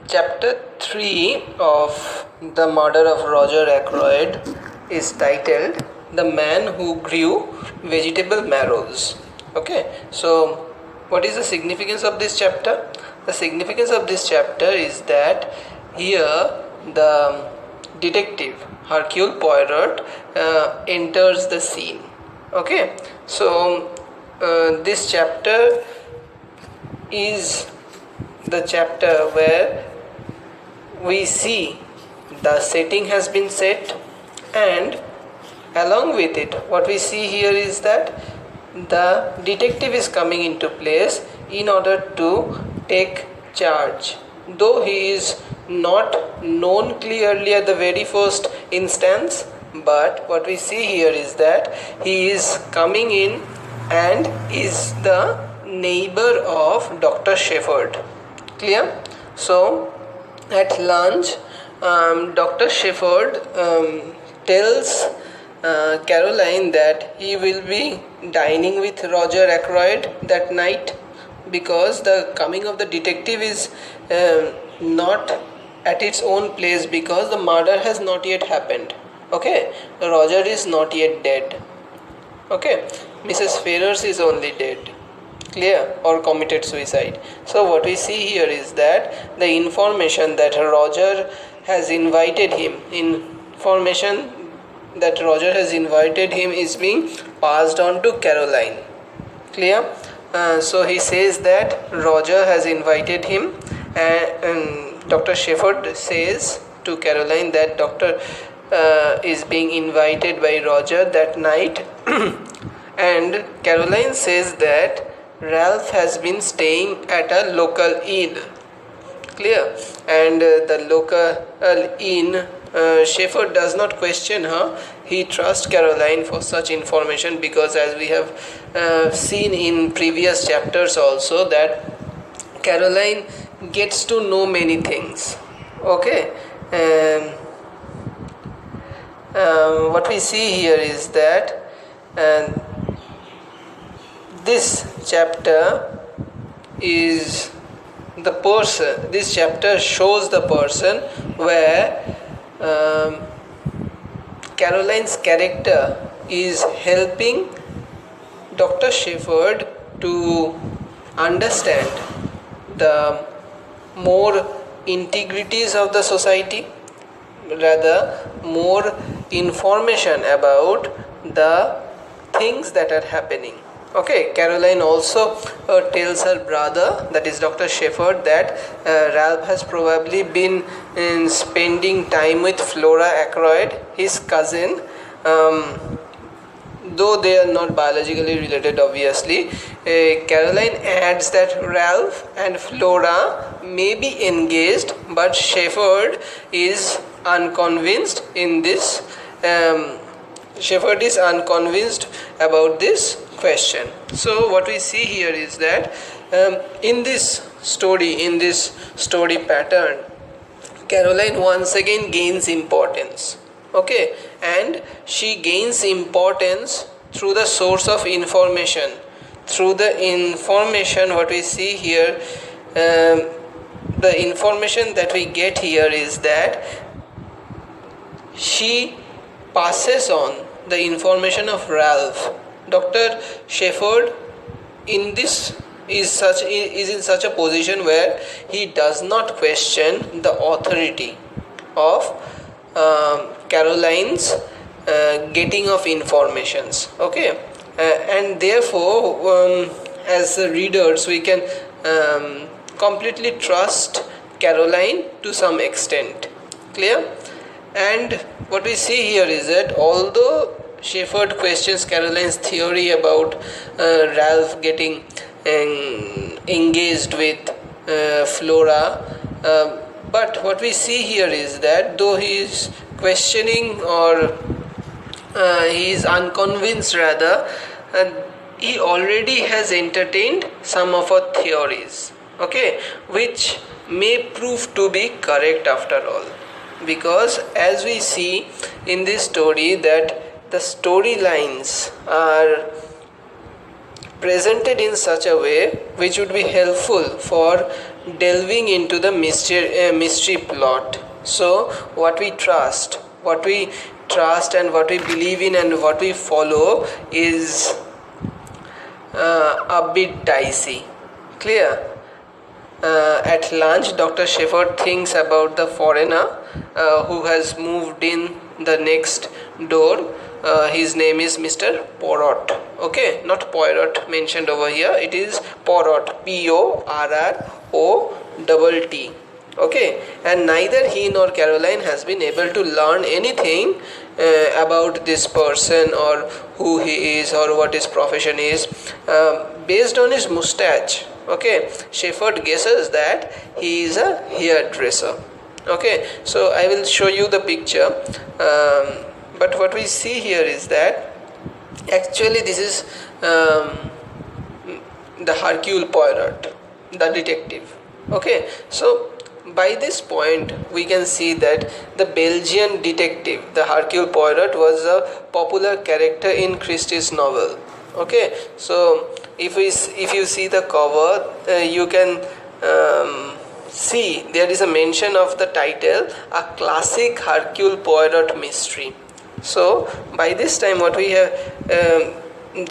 Chapter 3 of The Murder of Roger Ackroyd is titled The Man Who Grew Vegetable Marrows. Okay, so what is the significance of this chapter? The significance of this chapter is that here the detective Hercule Poirot enters the scene. Okay, so this chapter is the chapter where we see the setting has been set, and along with it what we see here is that the detective is coming into place in order to take charge, though he is not known clearly at the very first instance. But what we see here is that he is coming in and is the neighbor of Dr. Shepherd. Clear? So at lunch, Dr. Shepherd tells Caroline that he will be dining with Roger Ackroyd that night, because the coming of the detective is not at its own place, because the murder has not yet happened. Okay, Roger is not yet dead. Okay, Mrs. Ferrars is only dead. Clear? Or committed suicide. So what we see here is that the information that Roger has invited him is being passed on to Caroline. Clear? So he says that Roger has invited him, and Dr. Shepherd says to Caroline that Doctor is being invited by Roger that night and Caroline says that Ralph has been staying at a local inn. Clear? And the local inn, Shepherd does not question her. He trusts Caroline for such information, because as we have seen in previous chapters also, that Caroline gets to know many things. Okay. What we see here is that this chapter is the person. This chapter shows the person where Caroline's character is helping Dr. Shepherd to understand the more integrities of the society, rather more information about the things that are happening. Okay, Caroline also tells her brother, that is Dr. Shepherd, that Ralph has probably been spending time with Flora Ackroyd, his cousin, though they are not biologically related obviously. Caroline adds that Ralph and Flora may be engaged, but Shepherd is unconvinced in this. Shepherd is unconvinced about this question. So what we see here is that in this story pattern, Caroline once again gains importance. Okay, and she gains importance through the source of information. Through the information, what we see here, the information that we get here is that she passes on the information of Ralph. Dr. Shepherd is in such a position where he does not question the authority of Caroline's getting of informations. Okay, and therefore as readers we can completely trust Caroline to some extent. Clear? And what we see here is that although Shepherd questions Caroline's theory about Ralph getting engaged with Flora, but what we see here is that though he is questioning, or he is unconvinced rather, he already has entertained some of her theories, okay, which may prove to be correct after all. Because as we see in this story that the storylines are presented in such a way which would be helpful for delving into the mystery plot. So what we trust and what we believe in and what we follow is a bit dicey. Clear? At lunch, Dr. Shepherd thinks about the foreigner who has moved in the next door. His name is Mr. Porot. Okay, not Poirot mentioned over here. It is Porot. Porrot. Okay, and neither he nor Caroline has been able to learn anything about this person or who he is or what his profession is based on his mustache. Okay, Shepherd guesses that he is a hairdresser. Okay, so I will show you the picture, but what we see here is that actually this is the Hercule Poirot, the detective. Okay, so by this point we can see that the Belgian detective, the Hercule Poirot, was a popular character in Christie's novel. Okay, so if you see the cover, you can see there is a mention of the title, a classic Hercule Poirot mystery. So by this time what we have,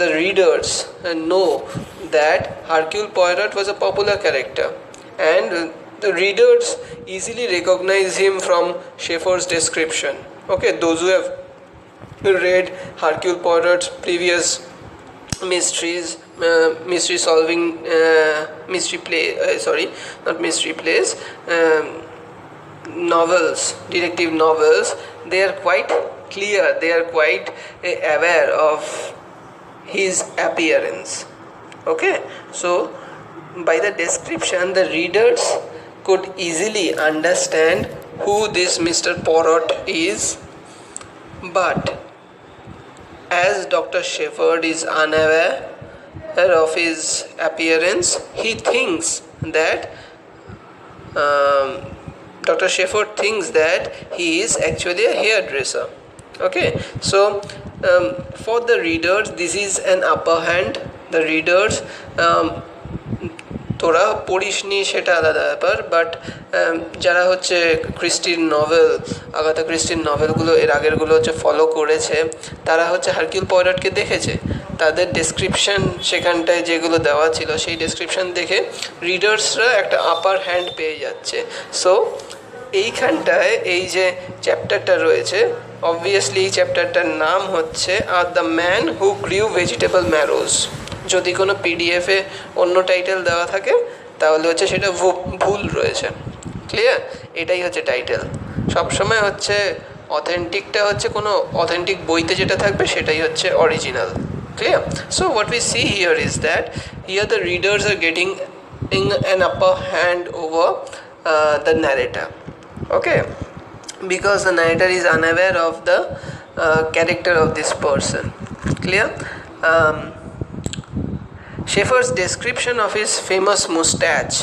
the readers know that Hercule Poirot was a popular character, and the readers easily recognize him from Shepherd's description. Okay, those who have read Hercule Poirot's previous mystery solving novels, detective novels, they are quite clear, they are quite aware of his appearance. Okay, so by the description the readers could easily understand who this Mr. Porot is, but as Dr. Shepherd is unaware of his appearance, he thinks that Dr. Shepherd thinks that he is actually a hairdresser. Okay, so for the readers this is an upper hand. The readers তোরা পড়িসনি সেটা আলাদা ব্যাপার, but যারা হচ্ছে ক্রিস্টির novel, Agatha ক্রিস্টির নভেলগুলো এর আগেরগুলো হচ্ছে follow করেছে, তারা হচ্ছে হারকিউল পয়রটকে দেখেছে। তাদের ডেসক্রিপশান সেখানটায় যেগুলো দেওয়া ছিল সেই ডেসক্রিপশান দেখে রিডার্সরা একটা আপার হ্যান্ড পেয়ে যাচ্ছে। সো এইখানটায় এই যে চ্যাপ্টারটা রয়েছে, অবভিয়াসলি এই চ্যাপ্টারটার নাম হচ্ছে the man who grew vegetable marrows. যদি কোনো পিডিএফে অন্য টাইটেল দেওয়া থাকে তাহলে হচ্ছে সেটা ভুল রয়েছে। ক্লিয়ার? এটাই হচ্ছে টাইটেল। সবসময় হচ্ছে অথেন্টিকটা হচ্ছে কোনো অথেন্টিক বইতে যেটা থাকবে সেটাই হচ্ছে original. Clear? So what we see here is that here the readers are getting an upper hand over the narrator. Okay, because the narrator is unaware of the character of this person. Clear? Shepherd's description of his famous moustache,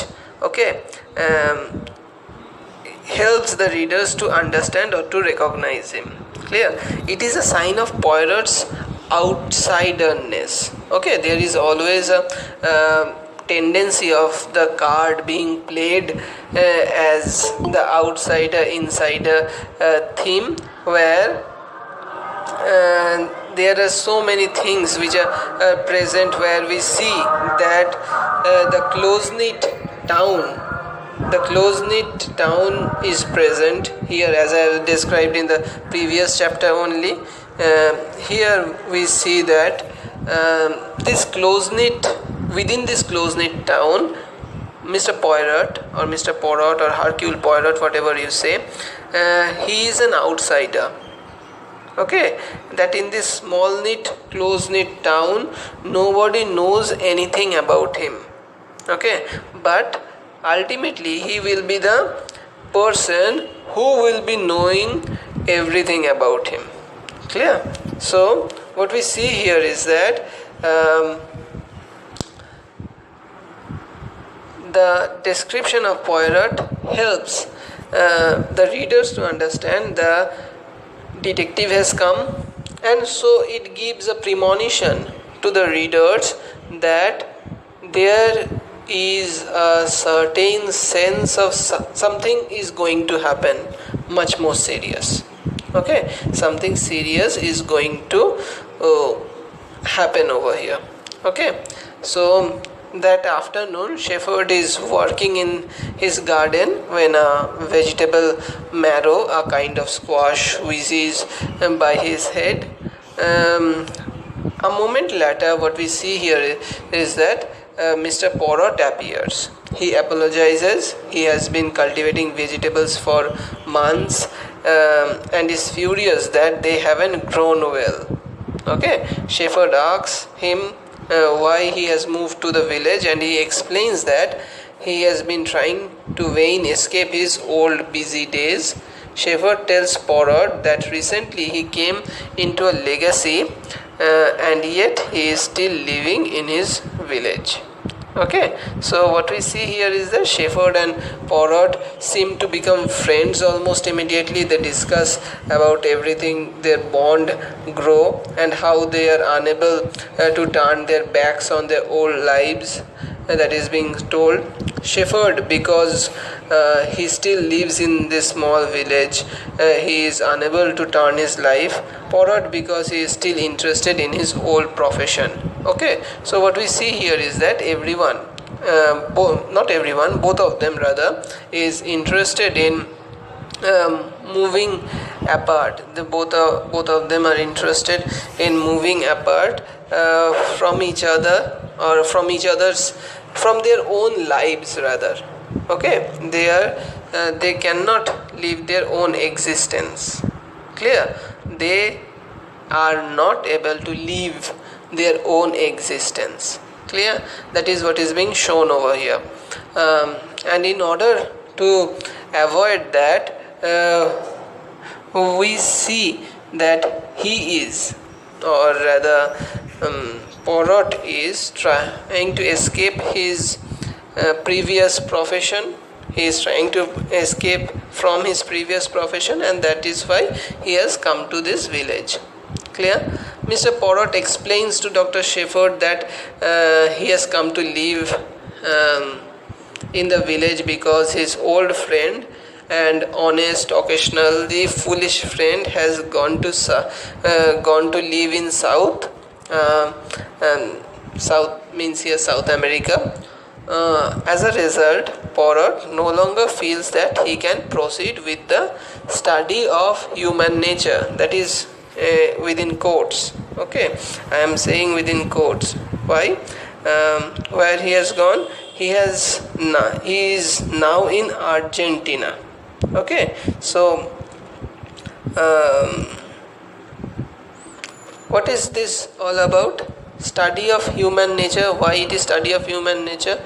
okay, helps the readers to understand or to recognize him. Clear? It is a sign of Poirot's outsiderness. Okay, there is always a tendency of the card being played as the outsider insider theme, where there are so many things which are present, where we see that the close-knit town is present here, as I described in the previous chapter only. Here we see that within this close-knit town, Mr. Poirot or Mr. Porot or Hercule Poirot, whatever you say, he is an outsider. Okay, that in this small-knit, close-knit town, nobody knows anything about him. Okay, but ultimately he will be the person who will be knowing everything about him. Clear? So what we see here is that the description of Poirot helps the readers to understand the detective has come, and so it gives a premonition to the readers that there is a certain sense of something is going to happen much more serious. Okay, something serious is going to happen over here. Okay, so that afternoon Shepherd is working in his garden when a vegetable marrow, a kind of squash, whizzes by his head. A moment later, what we see here is that Mr. Porot appears. He apologizes. He has been cultivating vegetables for months and is furious that they haven't grown well. Okay, Shepherd asks him why he has moved to the village, and he explains that he has been trying to vain escape his old busy days. Shepherd tells Porot that recently he came into a legacy and yet he is still living in his village. Okay, so what we see here is that Shepherd and Porot seem to become friends almost immediately. They discuss about everything, their bond grow, and how they are unable to turn their backs on their old lives. That is being told. Shepherd, because he still lives in this small village, he is unable to turn his life. Porot, because he is still interested in his old profession. Okay, so what we see here is that everyone, not everyone, both of them rather, is interested in moving apart. Both of them are interested in moving apart from each other, or from their own lives rather. Okay, they cannot live their own existence. Clear? They are not able to live their own existence. Clear? That is what is being shown over here. And in order to avoid that, we see that he is, or rather Porot is trying to escape his previous profession. He is trying to escape from his previous profession, and that is why he has come to this village. Clear? Mr. Porot explains to Dr. Shepherd that he has come to live in the village because his old friend and honest, occasionally foolish friend has gone to live in South. South means here South America. As a result, Porot no longer feels that he can proceed with the study of human nature. That is within quotes. Okay, I am saying within quotes. Why? Where he has gone? He is now in Argentina. Okay, so what is this all about? Study of human nature. Why it is study of human nature?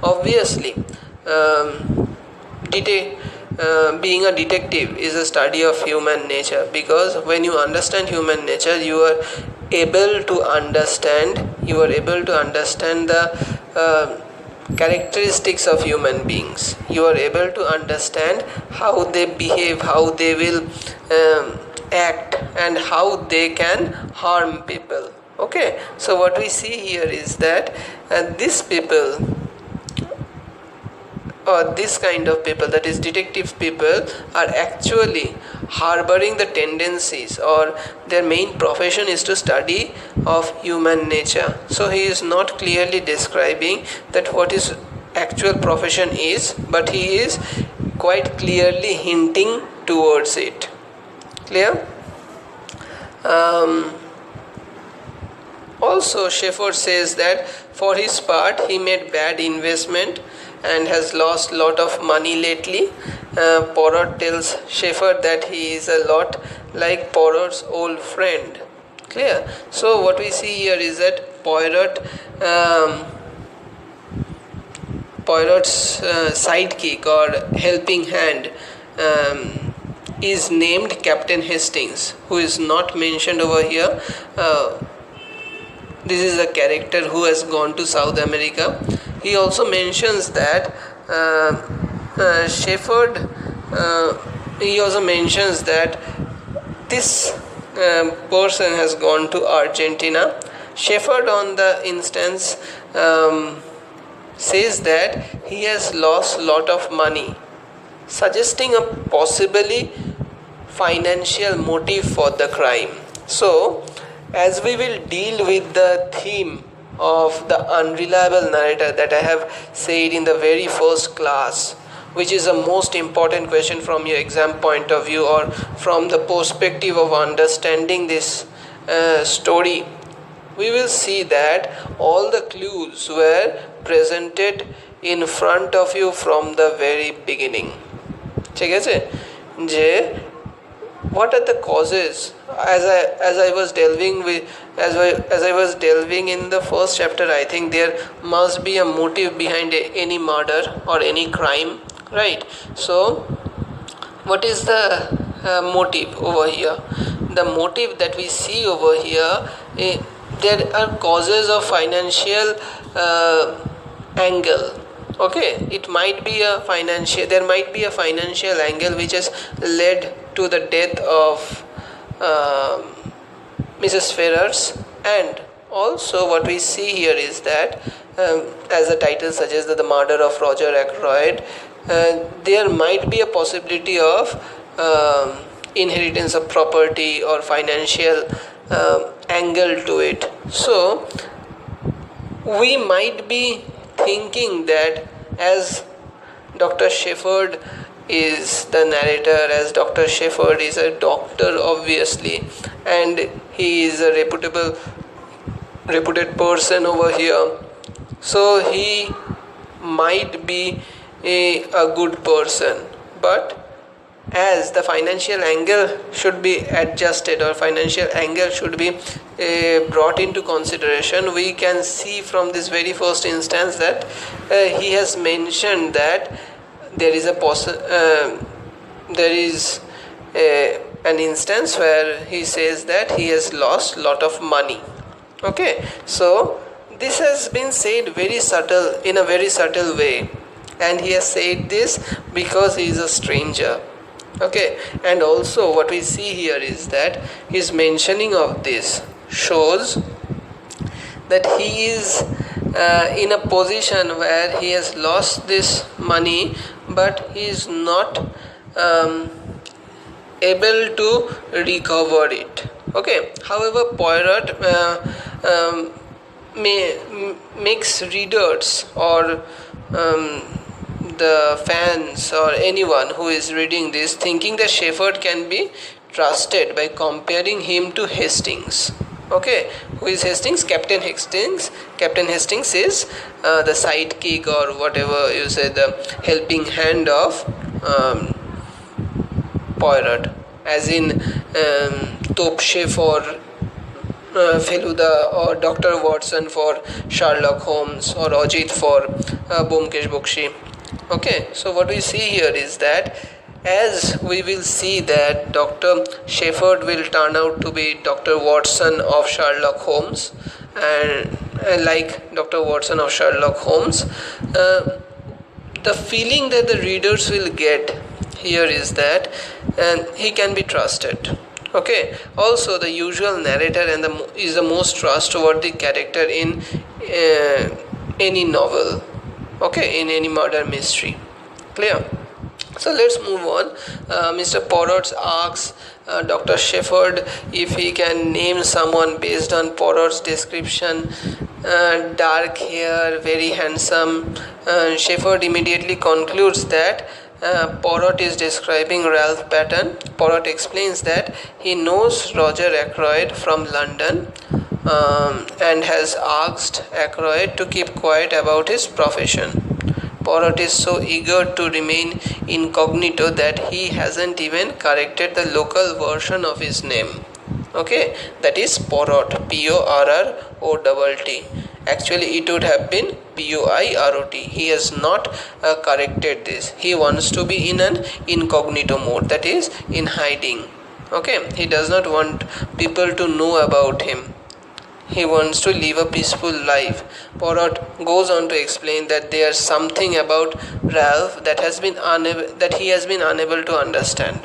Obviously, being a detective is a study of human nature, because when you understand human nature, you are able to understand the characteristics of human beings. You are able to understand how they behave, how they will act, and how they can harm people. Okay, so what we see here is that these people, or this kind of people, that is detective people, are actually harboring the tendencies, or their main profession is to study of human nature. So he is not clearly describing that what his actual profession is, but he is quite clearly hinting towards it. Clear? Also, Shepherd says that for his part he made bad investment and has lost lot of money lately. Porot tells Shepherd that he is a lot like Porot's old friend. Clear? So what we see here is that Porot's sidekick or helping hand is named Captain Hastings, who is not mentioned over here. This is a character who has gone to South America. He also mentions that Shepherd, he also mentions that this person has gone to Argentina. Shepherd, on the instance, says that he has lost lot of money, suggesting a possibly financial motive for the crime. So, as we will deal with the theme of the unreliable narrator that I have said in the very first class, which is the most important question from your exam point of view or from the perspective of understanding this story, we will see that all the clues were presented in front of you from the very beginning. ঠিক আছে যে what are the causes, as I was delving with as I was delving in the first chapter, I think there must be a motive behind any murder or any crime, right? So what is the motive over here? The motive that we see over here, there are causes of financial angle. Okay, it might be a financial, there might be a financial angle which has led to the death of Mrs. Ferrars. And also what we see here is that as the title suggests, that the murder of Roger Ackroyd, there might be a possibility of inheritance of property or financial angle to it. So we might be thinking that as Dr. Shepherd is the narrator, as Dr. Shepherd is a doctor obviously, and he is a reputed person over here, so he might be a good person. But as the financial angle should be adjusted or financial angle should be brought into consideration, we can see from this very first instance that he has mentioned that there is an instance where he says that he has lost lot of money. Okay, so this has been said in a very subtle way, and he has said this because he is a stranger. Okay, and also what we see here is that his mentioning of this shows that he is in a position where he has lost this money, but he is not able to recover it. Okay, however, Poirot makes readers or the fans or anyone who is reading this thinking that Shepherd can be trusted by comparing him to Hastings. Okay, who is Hastings? Captain Hastings. Captain Hastings is the sidekick or whatever you say, the helping hand of Poirot, as in Topshe for Feluda, or Dr. Watson for Sherlock Holmes, or Ajit for Byomkesh Bakshi. Okay, so what we see here is that as we will see that Dr. Shepherd will turn out to be Dr. Watson of Sherlock Holmes, and like Dr. Watson of Sherlock Holmes, the feeling that the readers will get here is that he can be trusted. Okay, also the usual narrator is the most trustworthy character in any novel, okay, in any murder mystery. Clear? So let's move on. Mr. Poirot asks Dr. Shepherd if he can name someone based on Poirot's description. Dark hair, very handsome. Shepherd immediately concludes that Poirot is describing Ralph Paton. Poirot explains that he knows Roger Ackroyd from London and has asked Ackroyd to keep quiet about his profession. Poirot is so eager to remain incognito that he hasn't even corrected the local version of his name. Okay, that is Poirot, P-O-R-R-O-T-T. Actually it would have been P-O-I-R-O-T. He has not corrected this. He wants to be in an incognito mode, that is in hiding. Okay, he does not want people to know about him. He wants to live a peaceful life. Poirot goes on to explain that there's something about Ralph that he has been unable to understand.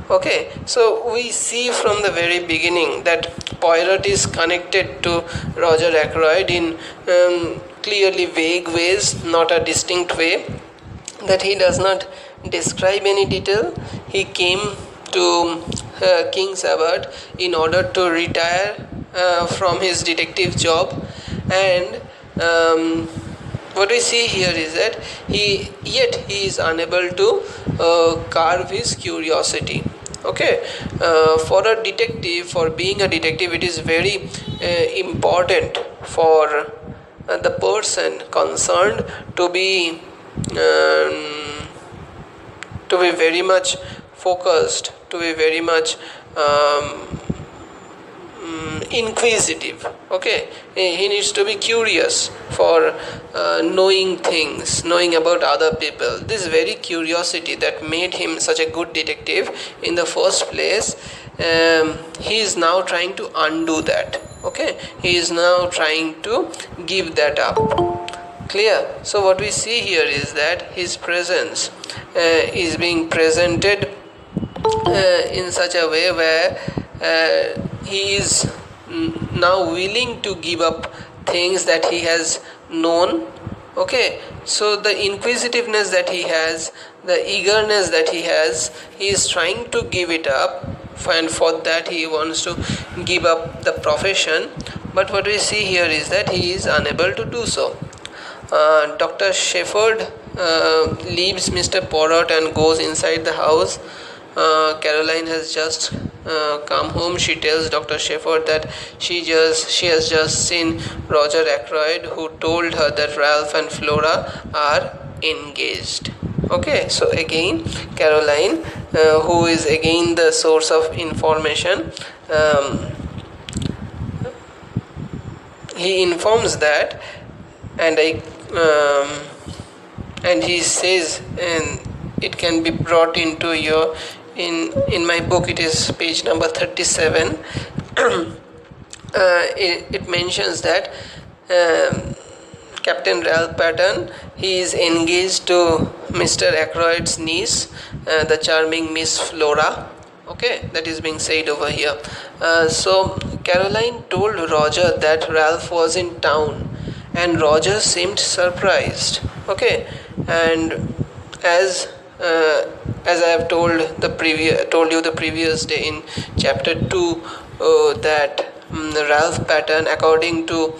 Okay, so we see from the very beginning that Poirot is connected to Roger Ackroyd in clearly vague ways, not a distinct way, that he does not describe any detail. He came to King's Abbot in order to retire from his detective job, and what we see here is that he is unable to carve his curiosity. Okay, for a detective, for being a detective, it is very important for the person concerned to be very much focused, to be very much inquisitive. Okay, he needs to be curious for knowing things, knowing about other people. This very curiosity that made him such a good detective in the first place, he is now trying to undo that. Okay, he is now trying to give that up. Clear? So what we see here is that his presence is being presented in such a way where he is now willing to give up things that he has known. Okay, so the inquisitiveness that he has, the eagerness that he has, he is trying to give it up, and for that he wants to give up the profession. But what we see here is that he is unable to do so. Dr. Shepherd leaves Mr. Porrot and goes inside the house. Caroline has just come home. She tells Dr. Shepherd that she has just seen Roger Ackroyd, who told her that Ralph and Flora are engaged. Okay, so again Caroline, who is again the source of information, he informs that, and and he says, and it can be brought into your in my book, it is page number 37. It mentions that Captain Ralph Patton, he is engaged to Mr. Ackroyd's niece, the charming Miss Flora. Okay, that is being said over here. So Caroline told Roger that Ralph was in town, and Roger seemed surprised. Okay, and as I have told you the previous day in chapter 2, that Ralph Patton, according to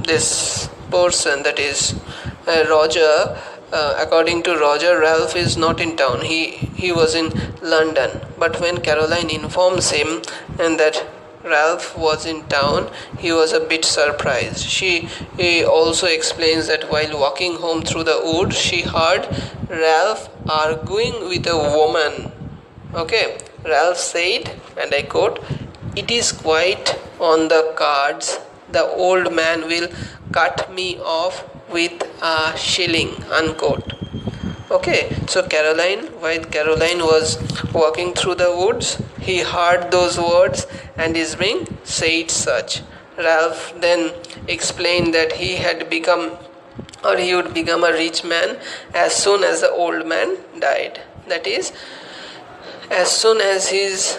this person, that is Roger, according to Roger, Ralph is not in town. He was in London. But when Caroline informs him and that Ralph was in town, he was a bit surprised. She also explains that while walking home through the woods, she heard Ralph arguing with a woman. Okay, Ralph said, and I quote, "It is quite on the cards. The old man will cut me off with a shilling," unquote. Okay, so while Caroline was walking through the woods, he heard those words and is being said such. Ralph then explained that he would become a rich man as soon as the old man died. That is, as soon as his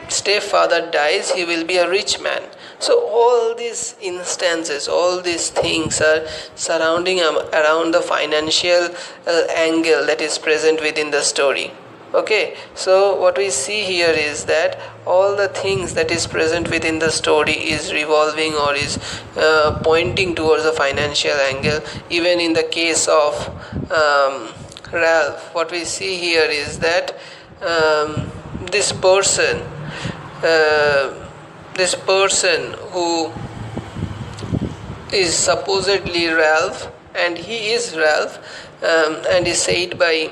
stepfather dies, he will be a rich man. So all these instances, all these things are surrounding around the financial angle that is present within the story. Okay, so what we see here is that all the things that is present within the story is revolving or is pointing towards a financial angle. Even in the case of Ralph, what we see here is that this person who is supposedly Ralph, and he is Ralph, and is said by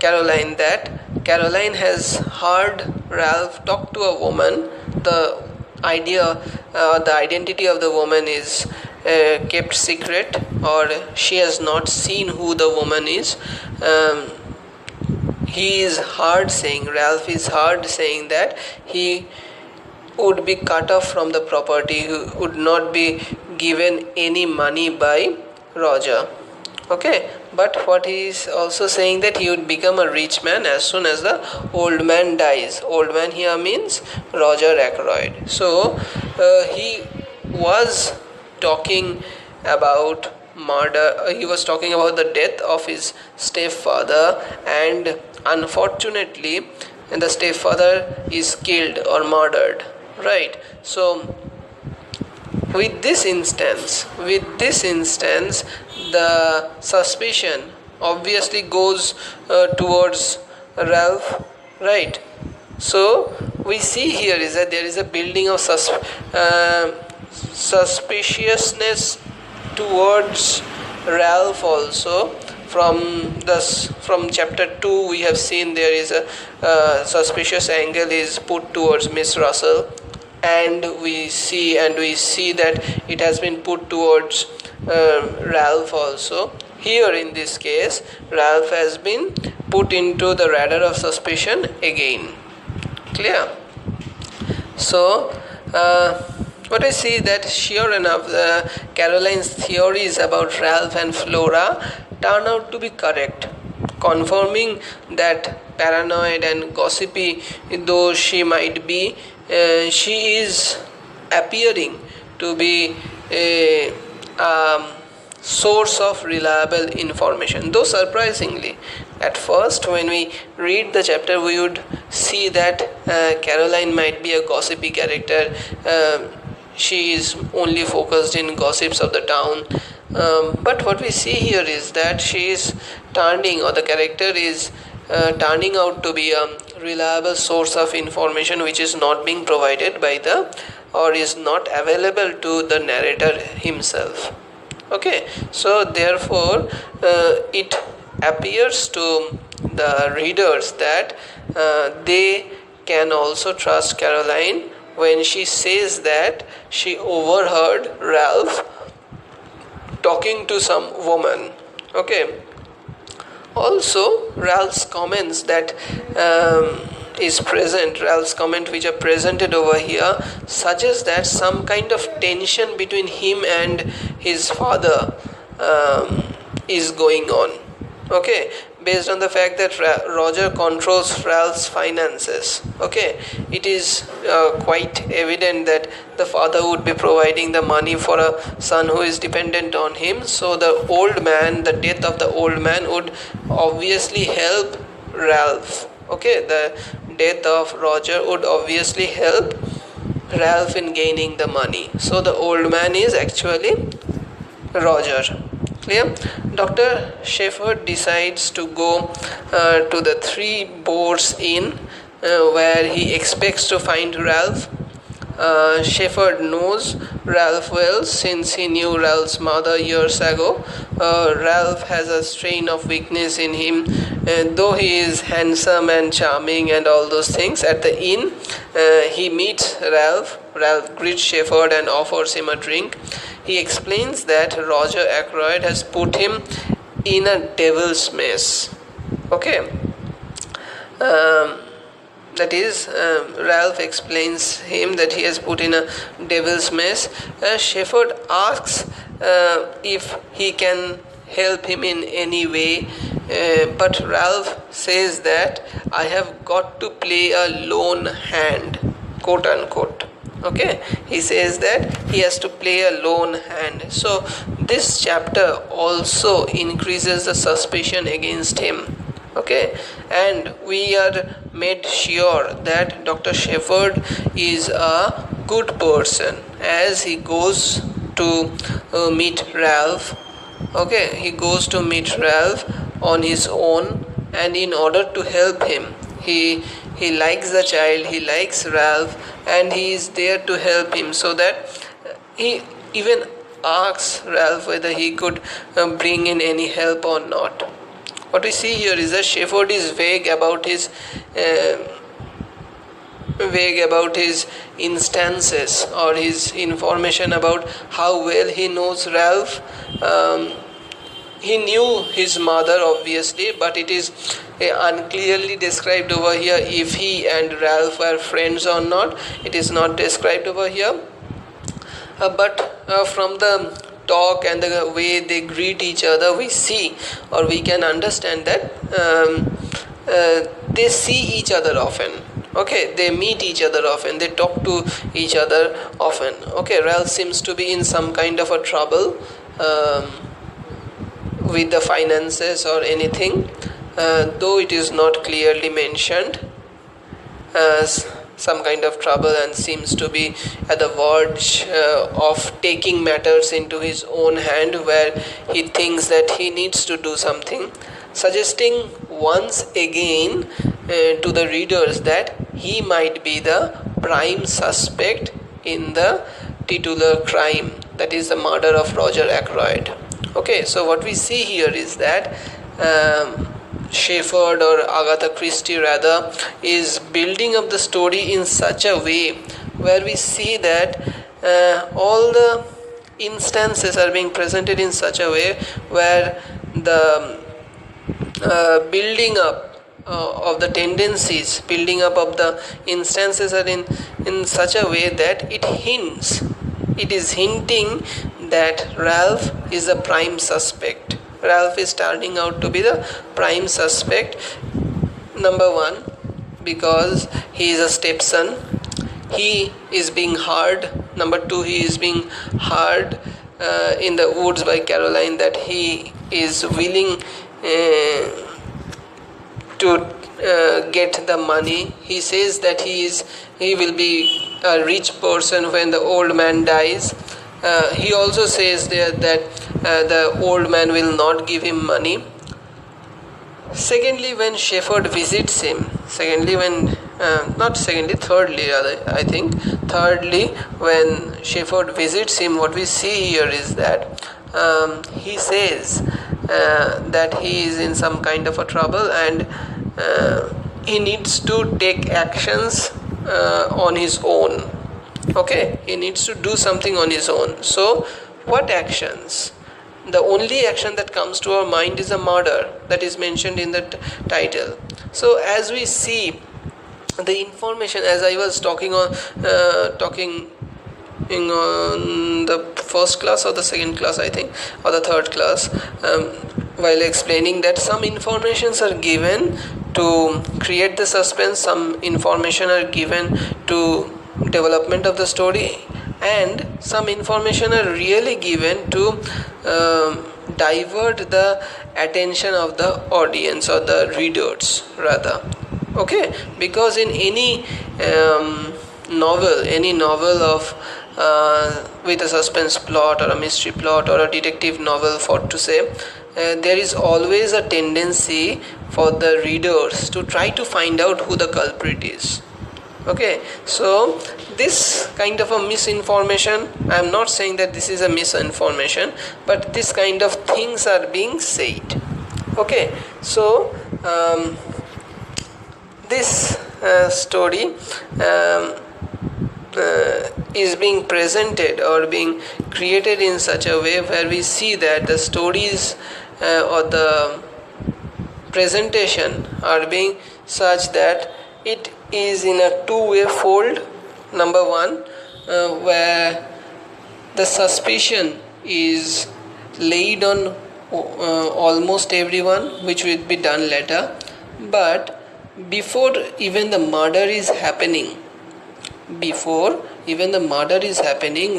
Caroline that Caroline has heard Ralph talk to a woman. The identity of the woman is kept secret, or she has not seen who the woman is. Ralph is heard saying that he would be cut off from the property, he would not be given any money by Roger. Okay, but what he is also saying that he would become a rich man as soon as the old man dies. Old man here means Roger Ackroyd. So he was talking about murder. He was talking about the death of his stepfather, and unfortunately the stepfather is killed or murdered, right? So with this instance the suspicion obviously goes towards Ralph, right? So we see here is that there is a building of suspiciousness towards Ralph also. From chapter 2 we have seen there is a suspicious angle is put towards Miss Russell, and we see that it has been put towards Ralph also. Here in this case Ralph has been put into the radar of suspicion again. Clear? So what I see that sure enough Caroline's theories about Ralph and Flora turn out to be correct, confirming that paranoid and gossipy though she might be, she is appearing to be a source of reliable information. Though surprisingly, at first when we read the chapter we would see that Caroline might be a gossipy character. She is only focused in gossips of the town. But what we see here is that she is turning, or the character is turning out to be a reliable source of information which is not being provided by or is not available to the narrator himself. Okay, so therefore it appears to the readers that they can also trust Caroline when she says that she overheard Ralph talking to some woman. Okay. Also, Ralph's comments that Ralph's comment which are presented over here suggests that some kind of tension between him and his father is going on. Okay, based on the fact that Roger controls Ralph's finances. Okay, it is quite evident that the father would be providing the money for a son who is dependent on him. So the death of the old man would obviously help Ralph. Okay, the death of Roger would obviously help Ralph in gaining the money. So the old man is actually Roger. Clear? Dr. Shepherd decides to go to the Three Boars Inn where he expects to find Ralph. Shepherd knows Ralph well since he knew Ralph's mother years ago. Ralph has a strain of weakness in him, though he is handsome and charming and all those things. At the inn, he meets Ralph. Ralph greets Shepherd and offers him a drink. He explains that Roger Ackroyd has put him in a devil's mess. Okay. That is, Ralph explains him that he has put in a devil's mess. Shepherd asks if he can help him in any way, but Ralph says that I have got to play a lone hand, quote unquote. Okay, he says that he has to play a lone hand. So this chapter also increases the suspicion against him. Okay, and we are made sure that Dr. Shepherd is a good person as he goes to meet Ralph. Okay, he goes to meet Ralph on his own, and in order to help him, he likes the child, he likes Ralph, and he is there to help him, so that he even asks Ralph whether he could bring in any help or not. What we see here is that Shepherd is vague about his instances or his information about how well he knows Ralph. He knew his mother obviously, but it is unclearly described over here if he and Ralph were friends or not. It is not described over here. But from the talk and the way they greet each other, we see or we can understand that they see each other often. Okay, they meet each other often, they talk to each other often. Okay, Ralph seems to be in some kind of a trouble with the finances or anything, though it is not clearly mentioned, as some kind of trouble, and seems to be at the verge of taking matters into his own hand, where he thinks that he needs to do something, suggesting once again to the readers that he might be the prime suspect in the titular crime, that is the murder of Roger Ackroyd. Okay, so what we see here is that Shepherd, or Agatha Christie rather, is building up the story in such a way where we see that all the instances are being presented in such a way where the building up of the tendencies, building up of the instances are in such a way that it is hinting that Ralph is a prime suspect. Ralph is turning out to be the prime suspect. Number one, because he is a stepson, he is being hard. Number two, he is being hard in the woods by Caroline, that he is willing to get the money. He says that he will be a rich person when the old man dies. He also says there that the old man will not give him money. Thirdly, when Shepherd visits him, what we see here is that he says that he is in some kind of a trouble, and he needs to take actions on his own. Okay, he needs to do something on his own. So what actions? The only action that comes to our mind is a murder that is mentioned in the title. So as we see the information, as I was talking in the first class or the second class, I think, or the third class, while explaining that some informations are given to create the suspense, some information are given to development of the story, and some information are really given to divert the attention of the audience or the readers rather. Okay, because in any novel of with a suspense plot or a mystery plot or a detective novel, for to say, there is always a tendency for the readers to try to find out who the culprit is. Okay, so this kind of a misinformation, I am not saying that this is a misinformation, but this kind of things are being said. Okay, so this story is being presented or being created in such a way where we see that the stories or the presentation are being such that it is in a two-way fold. Number one, where the suspicion is laid on almost everyone, which will be done later, but before even the murder is happening,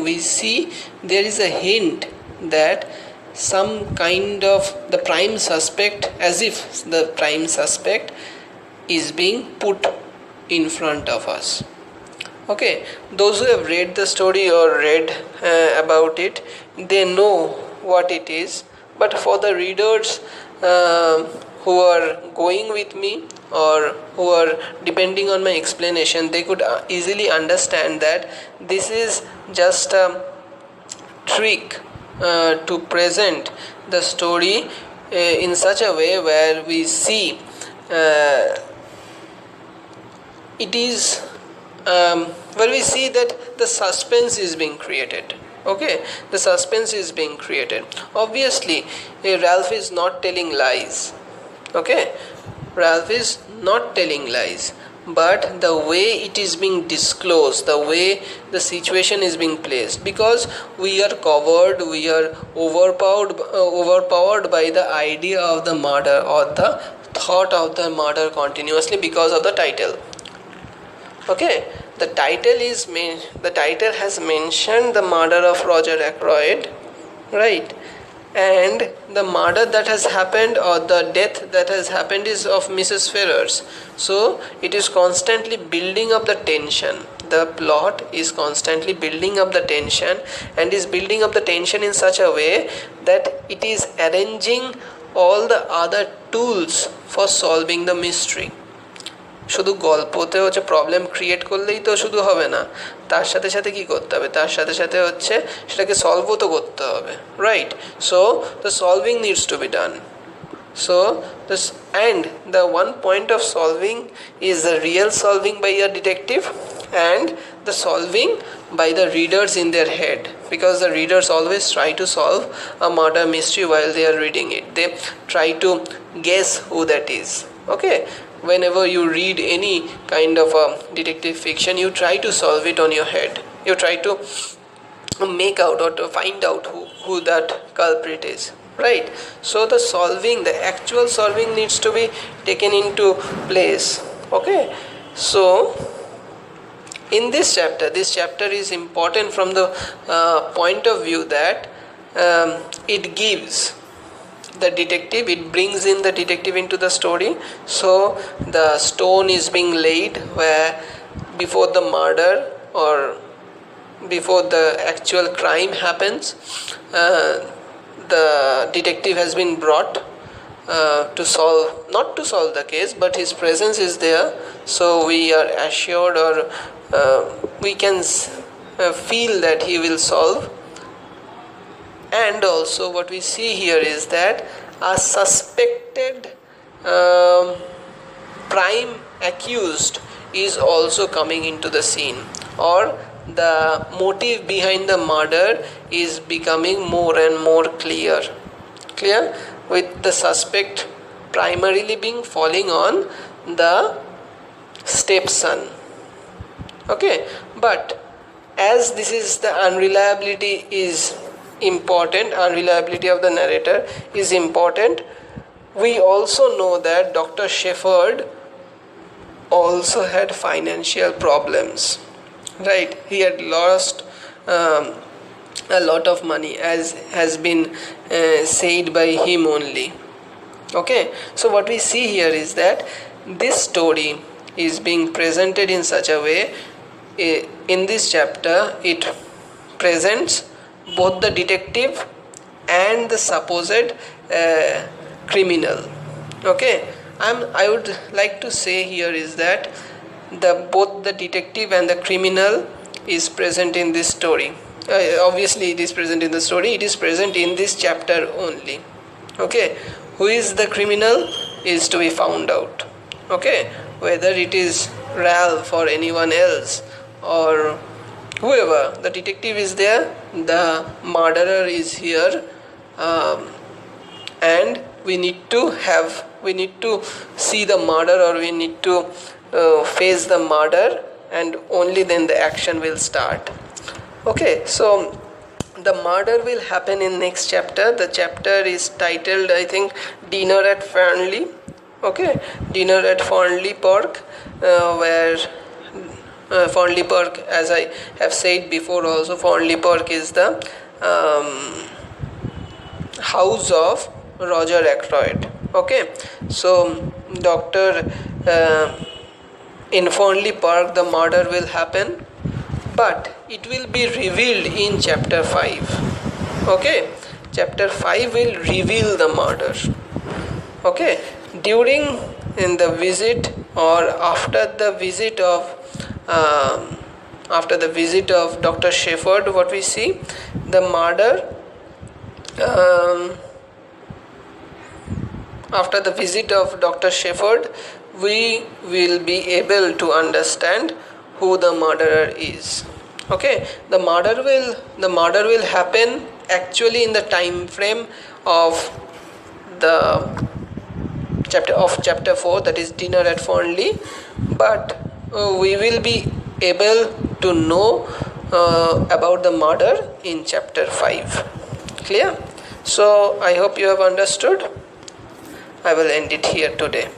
we see there is a hint that some kind of the prime suspect, as if the prime suspect is being put in front of us. Okay, those who have read the story or read about it, they know what it is, but for the readers who are going with me or who are depending on my explanation, they could easily understand that this is just a trick to present the story in such a way where we see it is where we see that the suspense is being created. Okay, the suspense is being created. Obviously, Ralph is not telling lies. Okay, Ralph is not telling lies, but the way it is being disclosed, the way the situation is being placed, because we are overpowered by the idea of the murder or the thought of the murder continuously because of the title. Okay, the title has mentioned the murder of Roger Ackroyd, right? And the murder that has happened, or the death that has happened, is of Mrs. Ferrars. So it is constantly building up the tension. The plot is constantly building up the tension, and is building up the tension in such a way that it is arranging all the other tools for solving the mystery. শুধু গল্পতে হচ্ছে problem create করলেই তো শুধু হবে না, তার সাথে সাথে কি করতে হবে, তার সাথে সাথে হচ্ছে সেটাকে সলভও তো করতে হবে, right? So the solving needs to be done. So this, and the one point of solving is the real solving by a detective, and the solving by the readers in their head, because the readers always try to solve a murder mystery while they are reading it. They try to guess who that is. Okay, whenever you read any kind of a detective fiction, you try to solve it on your head. You try to make out or to find out who that culprit is, right? So the actual solving needs to be taken into place. Okay, so in this chapter is important from the point of view that it gives the detective, it brings in the detective into the story. So the stone is being laid where before the murder or before the actual crime happens, the detective has been brought not to solve the case, but his presence is there, so we are assured, or we can feel that he will solve. And also what we see here is that a suspected prime accused is also coming into the scene, or the motive behind the murder is becoming more and more clear, with the suspect primarily being falling on the stepson. Okay, but as this is the unreliability of the narrator is important, we also know that Dr. Shepherd also had financial problems, right? He had lost a lot of money, as has been said by him only. Okay, so what we see here is that this story is being presented in such a way. In this chapter, it presents both the detective and the supposed criminal. Okay, I would like to say here is that both the detective and the criminal is present in this story. Obviously it is present in the story, it is present in this chapter only. Okay, who is the criminal is to be found out. Okay, whether it is Ralph or anyone else or whoever, the detective is there, the murderer is here, and we need to see the murder, or we need to face the murder, and only then the action will start. Okay, so the murder will happen in next chapter. The chapter is titled, I think, Dinner at Farnley. Okay, Dinner at Farnley Park, where Farnley Park, as I have said before also, Farnley Park is the house of Roger Ackroyd. Okay, so in Farnley Park the murder will happen, but it will be revealed in chapter 5. Okay, chapter 5 will reveal the murder. Okay, in the visit, or after the visit of Dr. Shepherd, what we see, the murder, after the visit of Dr. Shepherd, we will be able to understand who the murderer is. Okay, the murder will happen actually in the time frame of the chapter 4, that is Dinner at Farnley, but we will be able to know about the murder in chapter 5. Clear? So I hope you have understood. I will end it here today.